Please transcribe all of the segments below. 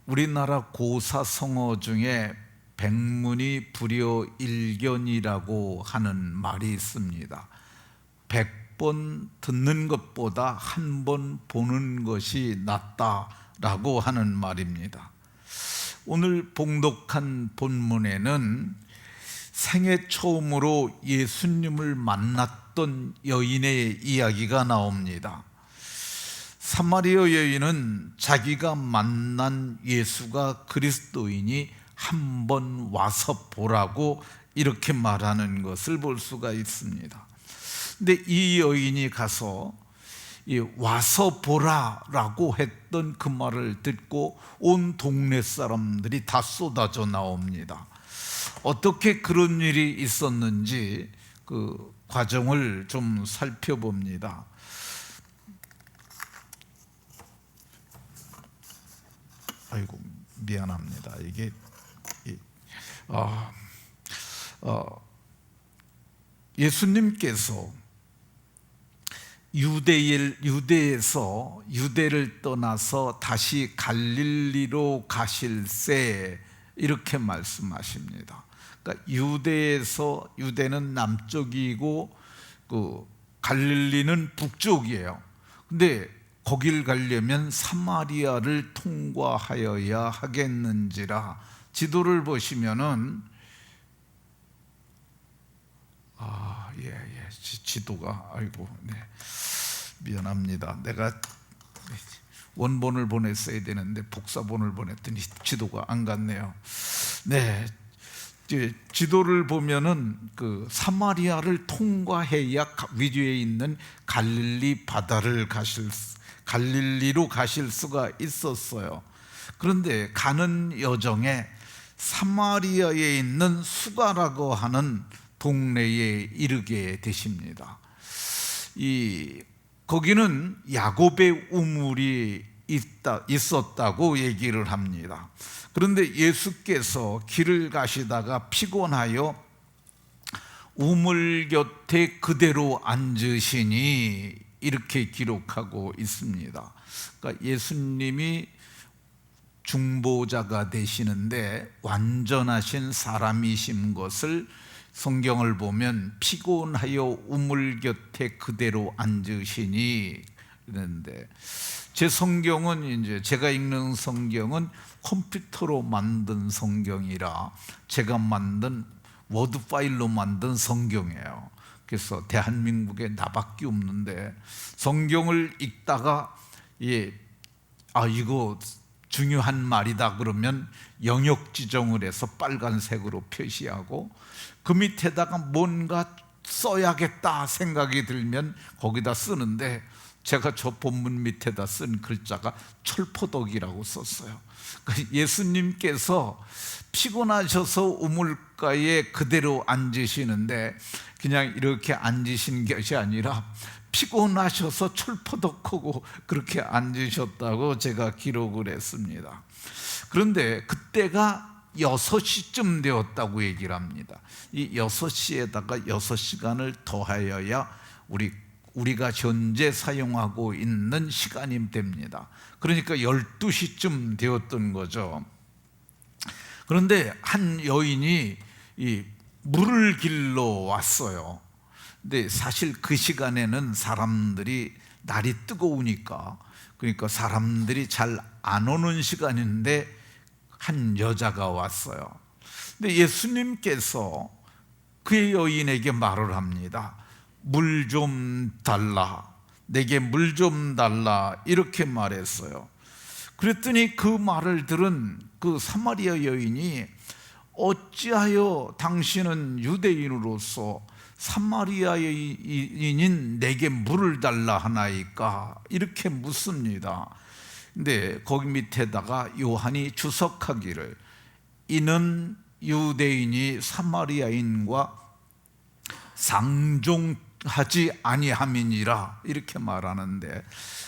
우리나라 고사성어 중에 백문이 불여일견이라고 하는 말이 있습니다. 100번 듣는 것보다 한 번 보는 것이 낫다라고 하는 말입니다. 오늘 봉독한 본문에는 생애 처음으로 예수님을 만났던 여인의 이야기가 나옵니다. 사마리아 여인은 자기가 만난 예수가 그리스도이니 한번 와서 보라고 이렇게 말하는 것을 볼 수가 있습니다. 근데 이 여인이 가서 와서 보라라고 했던 그 말을 듣고 온 동네 사람들이 다 쏟아져 나옵니다. 어떻게 그런 일이 있었는지 그 과정을 좀 살펴봅니다. 아이고 미안합니다. 이게 예수님께서 유대에서 유대를 떠나서 다시 갈릴리로 가실새 이렇게 말씀하십니다. 그러니까 유대는 남쪽이고 그 갈릴리는 북쪽이에요. 근데 거길 가려면 사마리아를 통과하여야 하겠는지라 지도를 보시면은 지도가 미안합니다. 내가 원본을 보냈어야 되는데 복사본을 보냈더니 지도가 안 갔네요. 지도를 보면은 그 사마리아를 통과해야 위주에 있는 갈릴리로 가실 수가 있었어요. 그런데 가는 여정에 사마리아에 있는 수가라고 하는 동네에 이르게 되십니다. 거기는 야곱의 우물이 있었다고 얘기를 합니다. 그런데 예수께서 길을 가시다가 피곤하여 우물 곁에 그대로 앉으시니 이렇게 기록하고 있습니다. 그러니까 예수님이 중보자가 되시는데 완전하신 사람이신 것을 성경을 보면 피곤하여 우물 곁에 그대로 앉으시니 그런데 제 성경은 이제 제가 읽는 성경은 컴퓨터로 만든 성경이라 제가 만든 워드 파일로 만든 성경이에요. 그래서 대한민국에 나밖에 없는데 성경을 읽다가 이거 중요한 말이다 그러면 영역 지정을 해서 빨간색으로 표시하고 그 밑에다가 뭔가 써야겠다 생각이 들면 거기다 쓰는데 제가 저 본문 밑에다 쓴 글자가 철포덕이라고 썼어요. 예수님께서 피곤하셔서 우물가에 그대로 앉으시는데 그냥 이렇게 앉으신 것이 아니라 피곤하셔서 철포덕하고 그렇게 앉으셨다고 제가 기록을 했습니다. 그런데 그때가 6시쯤 되었다고 얘기를 합니다. 이 6시에다가 6시간을 더하여야 우리가 현재 사용하고 있는 시간이 됩니다. 그러니까 12시쯤 되었던 거죠. 그런데 한 여인이 물을 길러 왔어요. 근데 사실 그 시간에는 날이 뜨거우니까 그러니까 사람들이 잘 안 오는 시간인데 한 여자가 왔어요. 근데 예수님께서 그 여인에게 말을 합니다. 물 좀 달라, 내게 물 좀 달라 이렇게 말했어요. 그랬더니 그 말을 들은 그 사마리아 여인이 어찌하여 당신은 유대인으로서 사마리아인인 내게 물을 달라 하나이까 이렇게 묻습니다. 근데 거기 밑에다가 요한이 주석하기를 이는 유대인이 사마리아인과 상종하지 아니함이니라 이렇게 말하는데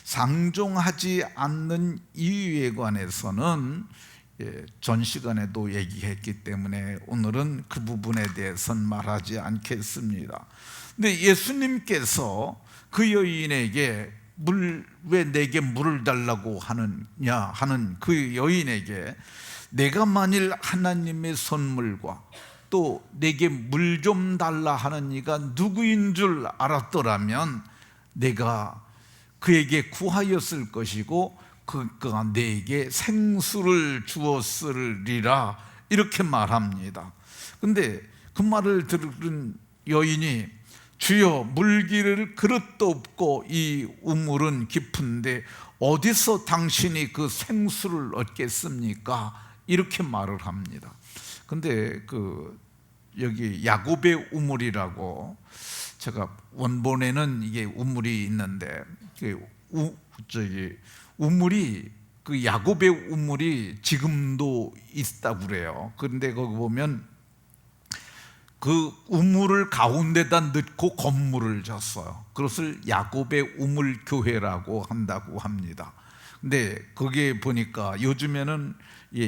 상종하지 않는 이유에 관해서는 전 시간에도 얘기했기 때문에 오늘은 그 부분에 대해서는 말하지 않겠습니다. 근데 예수님께서 그 여인에게 왜 내게 물을 달라고 하느냐 하는 그 여인에게 내가 만일 하나님의 선물과 또 내게 물 좀 달라 하는 이가 누구인 줄 알았더라면 내가 그에게 구하였을 것이고 그가 내게 생수를 주었으리라 이렇게 말합니다. 근데 그 말을 들은 여인이 주여 물기를 그릇도 없고 이 우물은 깊은데 어디서 당신이 그 생수를 얻겠습니까? 이렇게 말을 합니다. 근데 여기 야곱의 우물이라고, 제가 원본에는 이게 우물이 있는데 우물이 그 야곱의 우물이 지금도 있다고 그래요. 그런데 거기 보면 그 우물을 가운데다 넣고 건물을 졌어요. 그것을 야곱의 우물 교회라고 한다고 합니다. 근데 거기에 보니까 요즘에는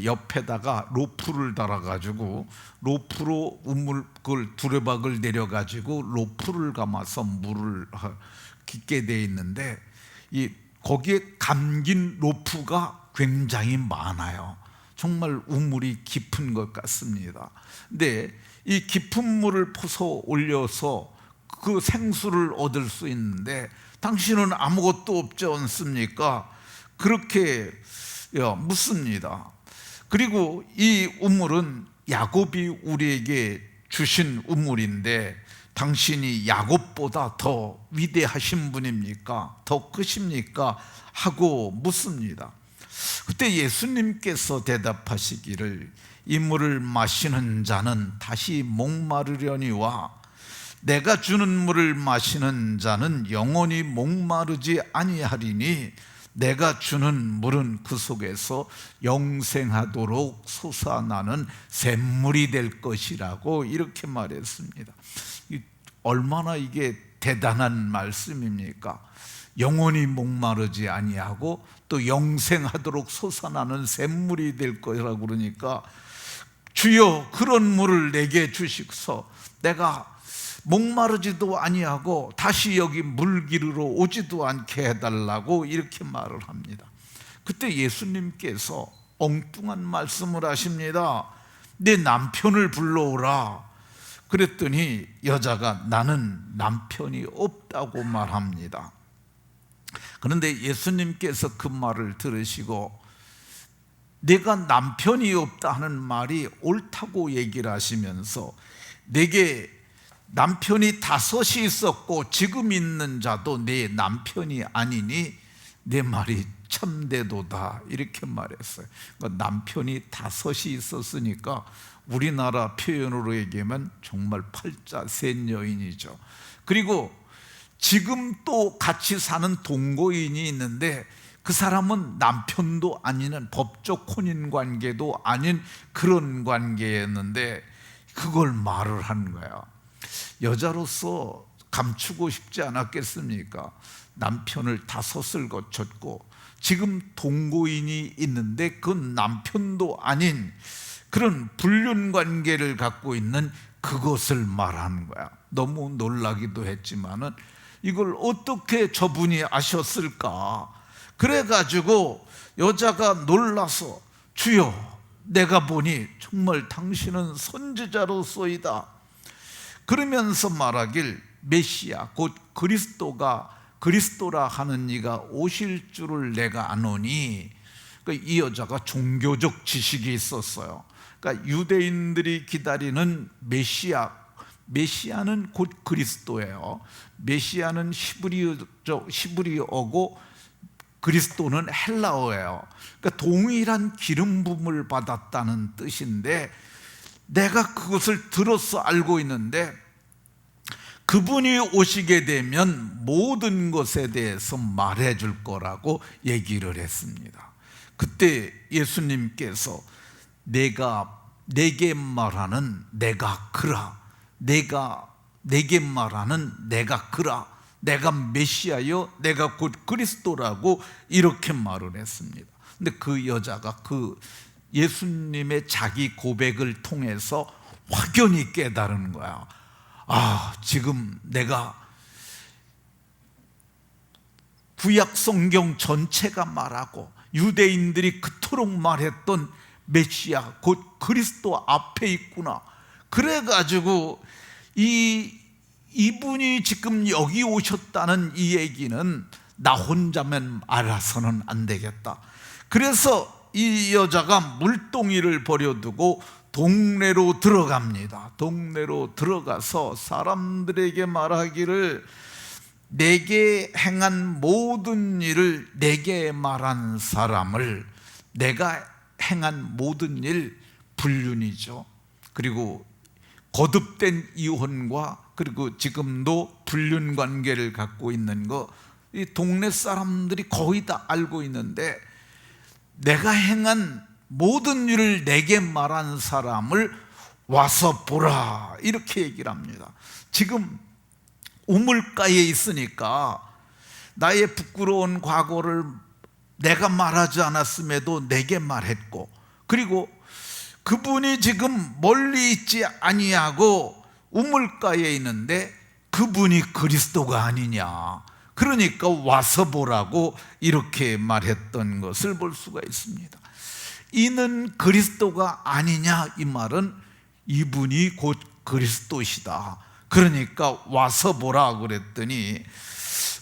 옆에다가 로프를 달아가지고 로프로 우물 그걸 두레박을 내려가지고 로프를 감아서 물을 깊게 돼 있는데 거기에 감긴 로프가 굉장히 많아요. 정말 우물이 깊은 것 같습니다. 근데 이 깊은 물을 퍼서 올려서 그 생수를 얻을 수 있는데 당신은 아무것도 없지 않습니까? 그렇게 묻습니다. 그리고 이 우물은 야곱이 우리에게 주신 우물인데 당신이 야곱보다 더 위대하신 분입니까? 더 크십니까? 하고 묻습니다. 그때 예수님께서 대답하시기를 이 물을 마시는 자는 다시 목마르려니와 내가 주는 물을 마시는 자는 영원히 목마르지 아니하리니 내가 주는 물은 그 속에서 영생하도록 솟아나는 샘물이 될 것이라고 이렇게 말했습니다. 얼마나 이게 대단한 말씀입니까? 영원히 목마르지 아니하고 또 영생하도록 솟아나는 샘물이 될 거라고 그러니까 주여 그런 물을 내게 주시소. 내가 목마르지도 아니하고 다시 여기 물기르러 오지도 않게 해달라고 이렇게 말을 합니다. 그때 예수님께서 엉뚱한 말씀을 하십니다. 내 남편을 불러오라. 그랬더니 여자가 나는 남편이 없다고 말합니다. 그런데 예수님께서 그 말을 들으시고 내가 남편이 없다 하는 말이 옳다고 얘기를 하시면서 내게 남편이 5이 있었고 지금 있는 자도 내 남편이 아니니 내 말이 참되도다 이렇게 말했어요. 그러니까 남편이 5이 있었으니까 우리나라 표현으로 얘기하면 정말 팔자 센 여인이죠. 그리고 지금 또 같이 사는 동거인이 있는데 그 사람은 남편도 아닌 법적 혼인관계도 아닌 그런 관계였는데 그걸 말을 한 거야. 여자로서 감추고 싶지 않았겠습니까? 남편을 5을 거쳤고 지금 동거인이 있는데 그 남편도 아닌 그런 불륜관계를 갖고 있는 그것을 말하는 거야. 너무 놀라기도 했지만은 이걸 어떻게 저분이 아셨을까? 그래가지고 여자가 놀라서 주여 내가 보니 정말 당신은 선지자로소이다. 그러면서 말하길 메시아 곧 그리스도라 하는 이가 오실 줄을 내가 아노니. 그러니까 이 여자가 종교적 지식이 있었어요. 그러니까 유대인들이 기다리는 메시아는 곧 그리스도예요. 메시아는 히브리어고 그리스도는 헬라어예요. 그러니까 동일한 기름 부음을 받았다는 뜻인데 내가 그것을 들어서 알고 있는데 그분이 오시게 되면 모든 것에 대해서 말해 줄 거라고 얘기를 했습니다. 그때 예수님께서 내게 말하는 내가 그라, 내게 말하는 내가 그라, 내가 메시아요 내가 곧 그리스도라고 이렇게 말을 했습니다. 근데 그 여자가 그 예수님의 자기 고백을 통해서 확연히 깨달은 거야. 아, 지금 내가 구약 성경 전체가 말하고 유대인들이 그토록 말했던 메시아 곧 그리스도 앞에 있구나. 그래가지고 이분이 지금 여기 오셨다는 이 얘기는 나 혼자면 알아서는 안 되겠다. 그래서 이 여자가 물동이를 버려두고 동네로 들어갑니다. 동네로 들어가서 사람들에게 말하기를 내게 행한 모든 일을 내게 말한 사람을, 내가 행한 모든 일 불륜이죠. 그리고 거듭된 이혼과 그리고 지금도 불륜 관계를 갖고 있는 거 이 동네 사람들이 거의 다 알고 있는데, 내가 행한 모든 일을 내게 말한 사람을 와서 보라, 이렇게 얘기를 합니다. 지금 우물가에 있으니까 나의 부끄러운 과거를 내가 말하지 않았음에도 내게 말했고, 그리고 그분이 지금 멀리 있지 아니하고 우물가에 있는데 그분이 그리스도가 아니냐, 그러니까 와서 보라고 이렇게 말했던 것을 볼 수가 있습니다. 이는 그리스도가 아니냐, 이 말은 이분이 곧 그리스도시다. 그러니까 와서 보라 그랬더니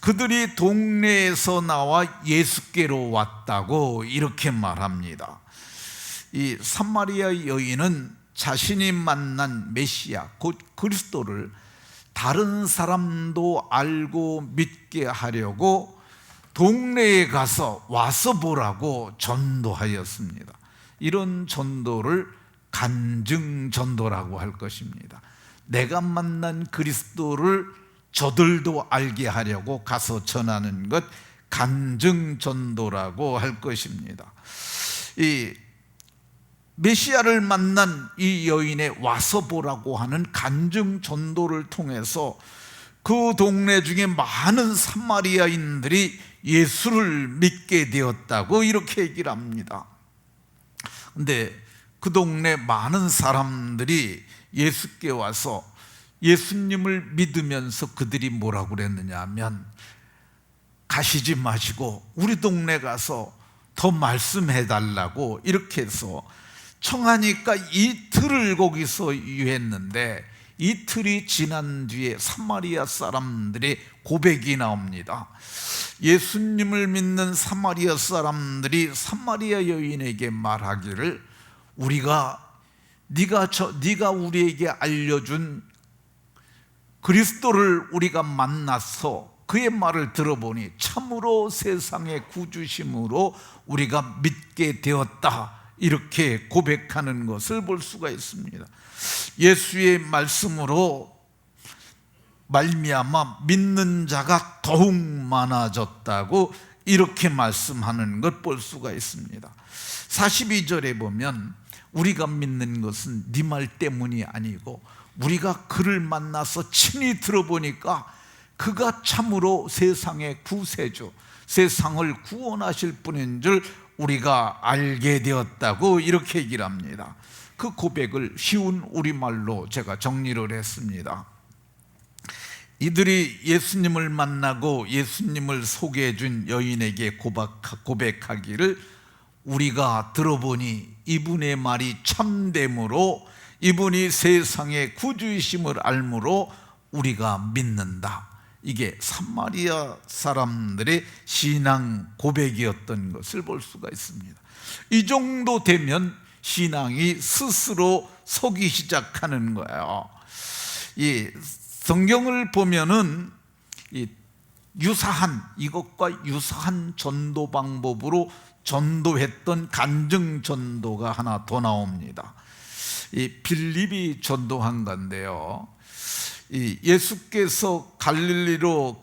그들이 동네에서 나와 예수께로 왔다고 이렇게 말합니다. 이 사마리아 여인은 자신이 만난 메시아 곧 그리스도를 다른 사람도 알고 믿게 하려고 동네에 가서 와서 보라고 전도하였습니다. 이런 전도를 간증 전도라고 할 것입니다. 내가 만난 그리스도를 저들도 알게 하려고 가서 전하는 것, 간증 전도라고 할 것입니다. 이 메시아를 만난 이 여인의 와서 보라고 하는 간증 전도를 통해서 그 동네 중에 많은 사마리아인들이 예수를 믿게 되었다고 이렇게 얘기를 합니다. 근데 그 동네 많은 사람들이 예수께 와서 예수님을 믿으면서 그들이 뭐라고 그랬느냐 하면, 가시지 마시고 우리 동네 가서 더 말씀해 달라고 이렇게 해서 청하니까 이틀을 거기서 유했는데, 이틀이 지난 뒤에 사마리아 사람들의 고백이 나옵니다. 예수님을 믿는 사마리아 사람들이 사마리아 여인에게 말하기를, 네가 우리에게 알려준 그리스도를 우리가 만나서 그의 말을 들어보니 참으로 세상의 구주심으로 우리가 믿게 되었다, 이렇게 고백하는 것을 볼 수가 있습니다. 예수의 말씀으로 말미암아 믿는 자가 더욱 많아졌다고 이렇게 말씀하는 것 볼 수가 있습니다. 42절에 보면 우리가 믿는 것은 네 말 때문이 아니고 우리가 그를 만나서 친히 들어보니까 그가 참으로 세상의 구세주, 세상을 구원하실 분인 줄 우리가 알게 되었다고 이렇게 얘기를 합니다. 그 고백을 쉬운 우리말로 제가 정리를 했습니다. 이들이 예수님을 만나고 예수님을 소개해 준 여인에게 고백하기를, 우리가 들어보니 이분의 말이 참됨으로 이분이 세상의 구주이심을 알므로 우리가 믿는다. 이게 사마리아 사람들의 신앙 고백이었던 것을 볼 수가 있습니다. 이 정도 되면 신앙이 스스로 서기 시작하는 거예요. 이 성경을 보면은 이것과 유사한 전도 방법으로 전도했던 간증 전도가 하나 더 나옵니다. 이 빌립이 전도한 건데요. 예수께서 갈릴리로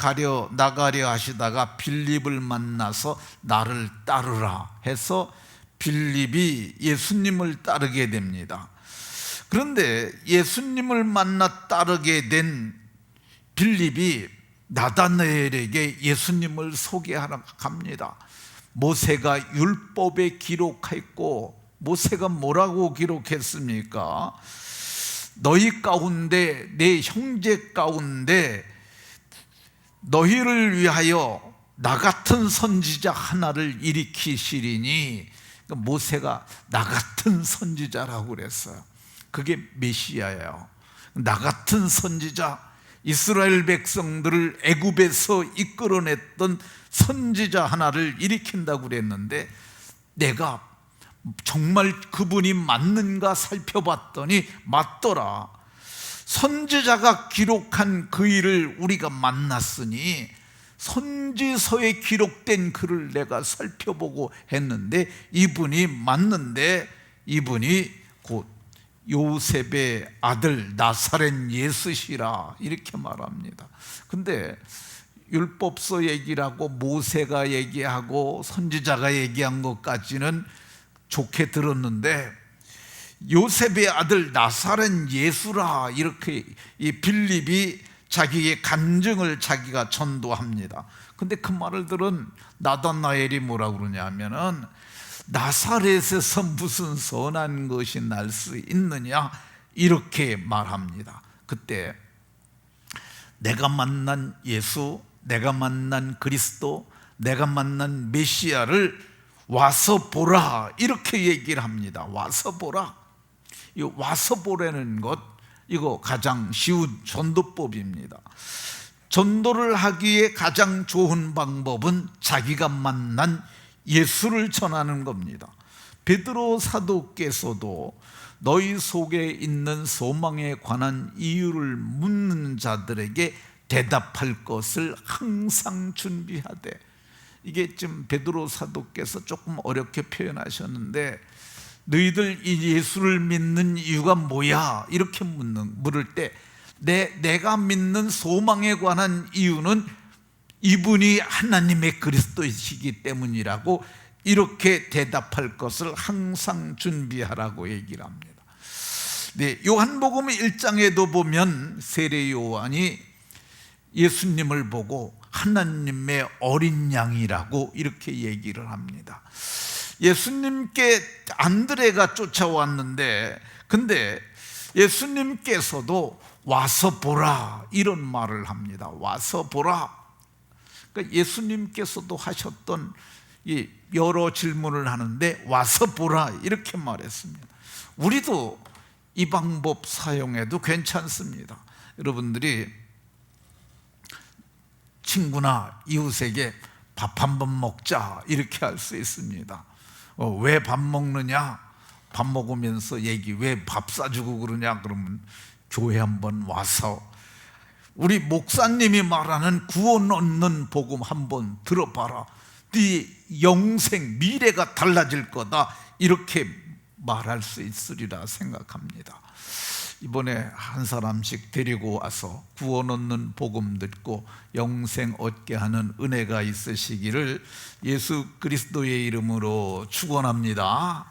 나가려 하시다가 빌립을 만나서 나를 따르라 해서 빌립이 예수님을 따르게 됩니다. 그런데 예수님을 만나 따르게 된 빌립이 나다나엘에게 예수님을 소개하러 갑니다. 모세가 율법에 기록했고, 모세가 뭐라고 기록했습니까? 너희 가운데, 내 형제 가운데 너희를 위하여 나 같은 선지자 하나를 일으키시리니, 그러니까 모세가 나 같은 선지자라고 그랬어요. 그게 메시아예요. 나 같은 선지자, 이스라엘 백성들을 애굽에서 이끌어냈던 선지자 하나를 일으킨다고 그랬는데, 내가 정말 그분이 맞는가 살펴봤더니 맞더라. 선지자가 기록한 그 일을 우리가 만났으니 선지서에 기록된 글을 내가 살펴보고 했는데 이분이 맞는데, 이분이 곧 요셉의 아들 나사렛 예수시라, 이렇게 말합니다. 근데 율법서 얘기를 하고 모세가 얘기하고 선지자가 얘기한 것까지는 좋게 들었는데, 요셉의 아들 나사렛 예수라, 이렇게 이 빌립이 자기의 간증을 자기가 전도합니다. 근데 그 말을 들은 나다나엘이 뭐라고 그러냐면은, 나사렛에서 무슨 선한 것이 날 수 있느냐, 이렇게 말합니다. 그때 내가 만난 예수, 내가 만난 그리스도, 내가 만난 메시아를 와서 보라, 이렇게 얘기를 합니다. 와서 보라. 이 와서 보라는 것, 이거 가장 쉬운 전도법입니다. 전도를 하기에 가장 좋은 방법은 자기가 만난 예수를 전하는 겁니다. 베드로 사도께서도 너희 속에 있는 소망에 관한 이유를 묻는 자들에게 대답할 것을 항상 준비하되, 이게 지금 베드로 사도께서 조금 어렵게 표현하셨는데, 너희들 이 예수를 믿는 이유가 뭐야? 이렇게 물을 때, 내가 믿는 소망에 관한 이유는 이분이 하나님의 그리스도이시기 때문이라고, 이렇게 대답할 것을 항상 준비하라고 얘기를 합니다. 네, 요한복음 1장에도 보면 세례 요한이 예수님을 보고 하나님의 어린 양이라고 이렇게 얘기를 합니다. 예수님께 안드레가 쫓아왔는데, 근데 예수님께서도 와서 보라, 이런 말을 합니다. 와서 보라. 그러니까 예수님께서도 하셨던 이 여러 질문을 하는데 와서 보라, 이렇게 말했습니다. 우리도 이 방법 사용해도 괜찮습니다. 여러분들이 친구나 이웃에게 밥 한번 먹자, 이렇게 할 수 있습니다. 왜 밥 먹느냐? 밥 먹으면서 얘기, 왜 밥 사주고 그러냐? 그러면 교회 한번 와서 우리 목사님이 말하는 구원 얻는 복음 한번 들어봐라. 네 영생, 미래가 달라질 거다, 이렇게 말할 수 있으리라 생각합니다. 이번에 한 사람씩 데리고 와서 구원 얻는 복음 듣고 영생 얻게 하는 은혜가 있으시기를 예수 그리스도의 이름으로 축원합니다.